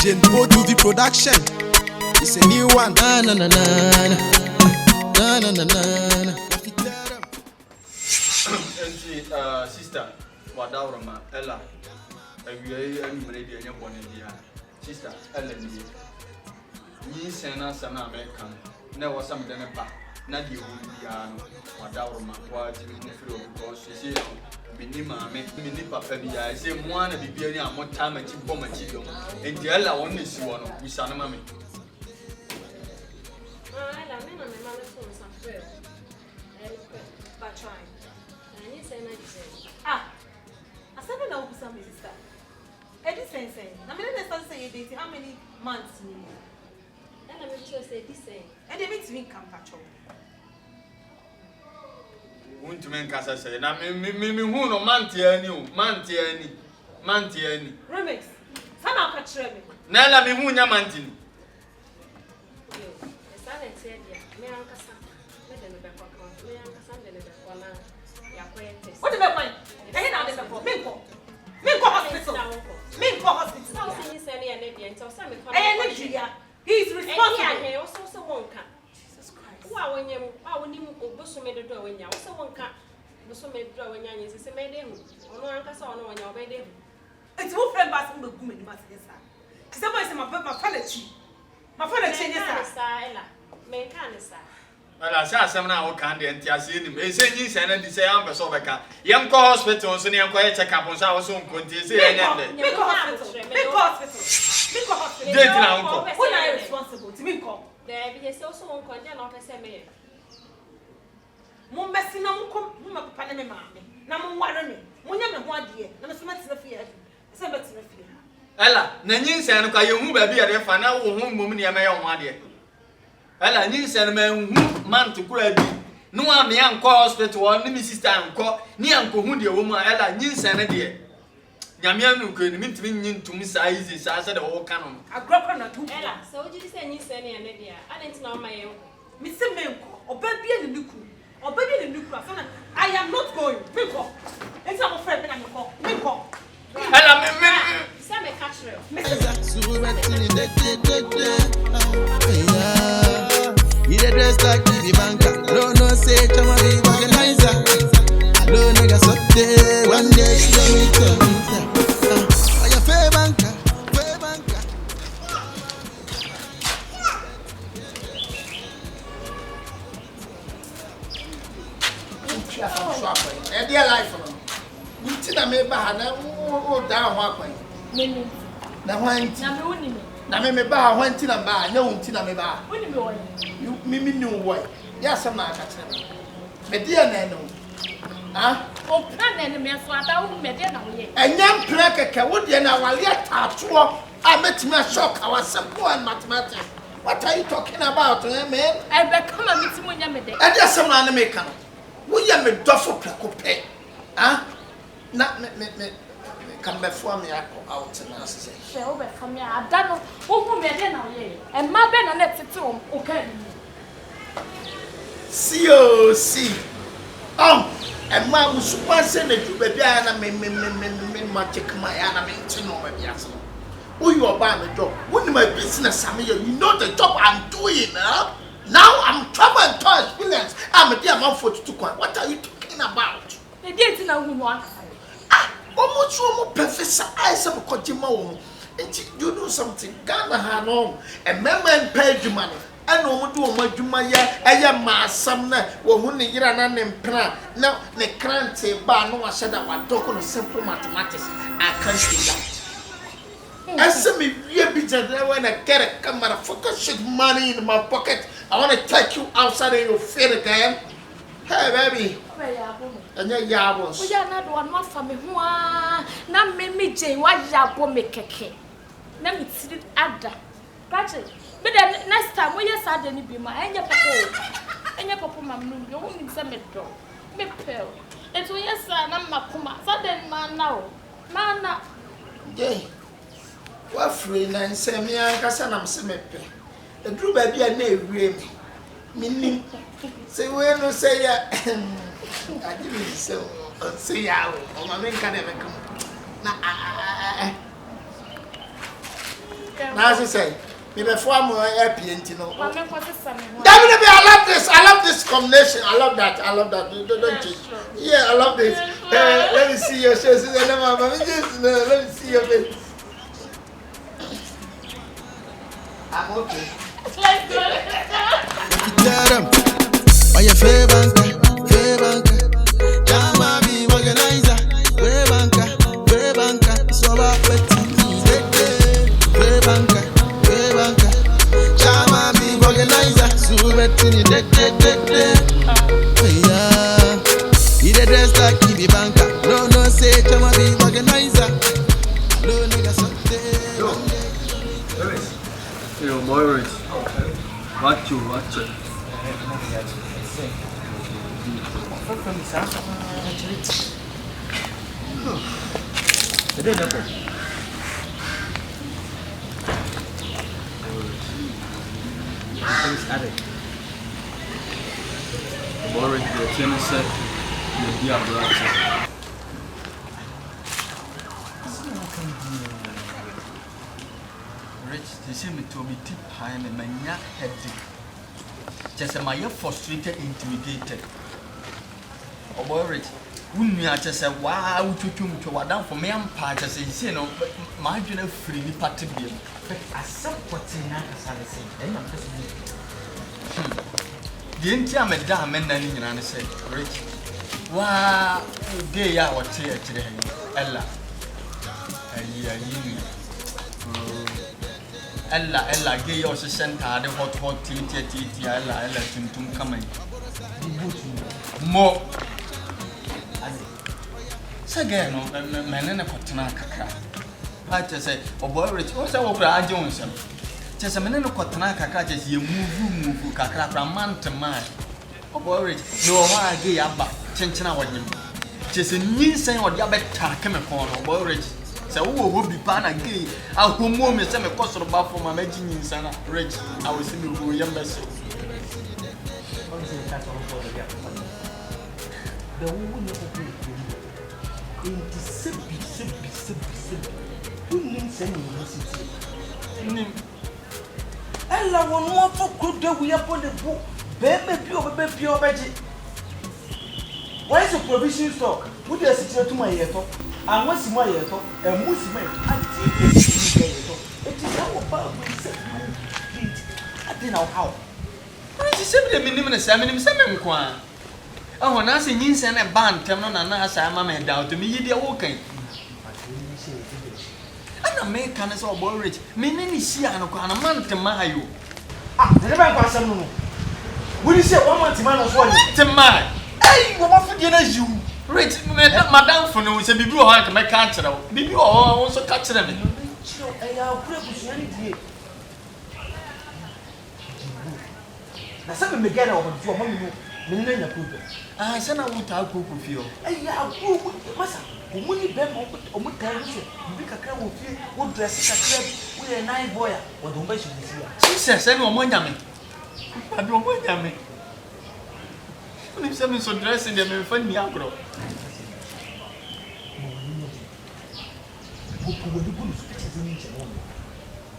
JANEBOT to the production. It's a new one. Na na na na na na na na. Sister, Wadaurama, Ella, Sister, Ellen, you send us an American. Never some Deneba, not you, Wadaurama, what you know, because she said, Minima, Minipa, I say one of the billion more time at Chibom and Chido, and the Ella only see one of Wisanamami. I said no to some sister. Edison saying, I mean, let's say you how many months you need. And I'm sure say this saying, and they make me come patrol. Want to make us say, I mean, who no Mantiani, Mantiani. Remix, some are patrolling. Nella me who Yamantin. What do you mean? Minko hospital. Minko hospital. He's responsible. Jesus Christ. Wow, when you are when you go so made the door when you also one cat, so made the door when you say, made him, or no uncle saw no one your bed. It's who friend passing the woman must be sir. Somebody say my fellow chief. My fellow chief is Ella. Make cancer. Well, I saw some now candy and Tiasin. They say you send and say I'm a Sobeca. Young hospitals and young quiet check up on our soon continues. Minko hospital. Who are responsible to Minko? There is also one content of a semi. Mumbasina Mumma Panama, Namu Warren, Munyam 1 year, and a smart fear. Somebody fear. Ella, Nanin San Kayu baby at the final whom woman ya may on 1 year. Ella, you send a man to grab. No one young hospital or Nimmy sister and call Nianco Hundia woman Ella, you send a dear. Yamian could mean to Miss Isis as the whole canon. I grew up on a 2 Ella, so did you say you send an idea? I didn't know my own. Mr. Minko, or baby in the Nuku, or baby in the Nuku. I am not going. Minko, it's our friend Minko. Ella, Sam a catch rail. You the dress like the banker. No say chama be organizer. Alone nigga so day. One day you don't meet her. Are you fair banker? Fair banker. And their life for them. We tell them about how down one way. Now, when Now, me ba when tina ba, no tina me ba. You me knew why. Yes, I'm not catching. Me dear Nano. Ah? Oh, plan me so I won't me there now. And young Plaka would you now yet tattoo. I met me a shock. I was simple and mathematics. What are you talking about, man? I become a meeting when you're there. And there's some American. We are me duffel placope. Ah? Not me. Come before me out and answer. Shall be from me. I don't know who made it now. And my ben and let's it home. Okay. See. And my was passing it to baby and me magic my anime to know my yes. Who you are buying the job? Wouldn't my business, you know the job I'm doing, huh? Now I'm travel and toy experience. I'm a dear man for 2 coins. What are you talking about? They didn't know who won. Almost one professor, I some Kojima. And you know something, Ghana Hanon, and member paid you money. I know do my Jumaya, I am my sumner, or who need an plan. Now, the cranty bar, no, I said I want talk on simple mathematics. I can't do that. I said me, you be when I get a camera, focus shit money in my pocket. I want to take you outside of your feet again. Hey, baby. And your yabos. We are not one more for me. Now, me, Jay, what yabo make a cake. Let me see it at that. But then next time, we are suddenly be my and your papa. And your papa, mamma, you won't need some door. Me pill. It's when your son, I'm my puma. Sudden man now. Man now. Jay. What free and say me, I guess I'm cemetery. The group baby a name, really. Meaning, say, when you say, I didn't say, oh, my man can never come. Now she say, me before more happy, you know. Mama, what's the I love this combination. I love that. Don't change. Yeah, I love this. Let me see your shoes. Let me see your face. I'm okay. Tell them, why you fair banker? Jama be organizer. Fair banker. So about waiting. Fair banker. Jama be organizer. So waiting. Yeah, he the dress like he be banker. No say Jama be organizer. No nigga something. Yo, boy, Rich. Watch it. Boy, Rich, the tennis set, you'll be a black. Rich, they say me to be tip high and my neck headache. Just a my frustrated, intimidated. Oh boy, Rich, wouldn't you just say, wow, would you come to what down for me? I'm part of saying, no, but my general freely party beer. But I saw what's in that as I say, then I'm just the entire madam and then I say, Rich, wow, gay hour tear today, Ella. Ella, gay or sent her the hot tea, Ella, to come in. More. Again, man, and a cotton cacra. I just say, oh boy, Rich, what's our Jones? Just a minute of cotton cacra, just you move, cacra from man to man. Oh boy, Rich, no, why gay abba, chinchina with him. Just a new saying what you better come upon, oh boy, Rich. So who will be pan gay? I'll come home and send a cost of bath for my making in Sana, Rich. I will see you, young vessel. the woman in the simple. Who names any university? Ella won more for good that we upon the book. Baby, pure budget. Why is the provision stock? Would you sit to my ear? And what's my ear? And what's my it is how about we said, I didn't know how. What is the minimum examining seven quan? Oh, when I see you send a band, tell no, I say, Mamma, down to me, you're walking. I don't make can all boy rich. Meaning, you see, I know, a month to Mayo. Ah, the never pass some moon. Will you say 1 month man of 1 to my? Hey, what for dinner you? Rich, Madame for no, say, be blue, I can make cancer. Be you also catch them. Now, some may get over to a moment. I said, I won't talk with you. Hey, yeah, Massa, who wouldn't be able to tell you, big a crowd will feel, would dress a with a night boy, or the way she is here. She says, I don't want yummy. I don't want yummy. If someone so dressing them and find me out.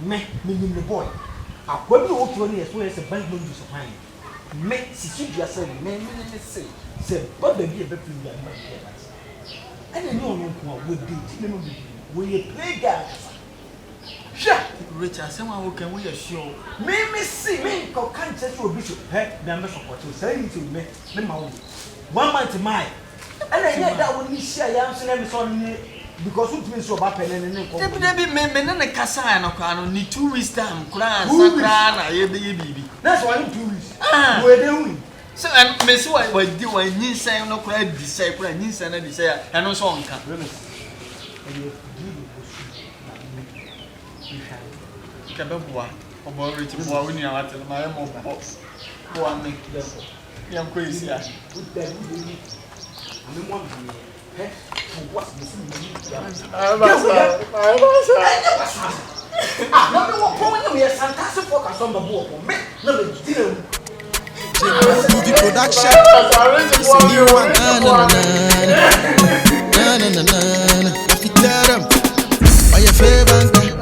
Me, the boy. I probably walk on as well as a bank will use of mine. Me, see, you say, say, but baby, a better than I don't know what would be. Will you play guys? Sure, Richard, someone who can we assure. Me, see, me, can't tell you a bishop, head, members of what you say to me, 1 month mine. And I get that when you say I am saying every son because who means so bad and then men and a cassa and need 2 weeks time, class, baby. That's why I'm 2 weeks. Where they win. So, and Miss White, what do I need say no cry disciple and yin and desire and no song can. Cababua, or boy, rich boy, when you are at my own box. One make young crazy. I mean, one what's missing? I Movie production. It's a new one. Why you fair banker?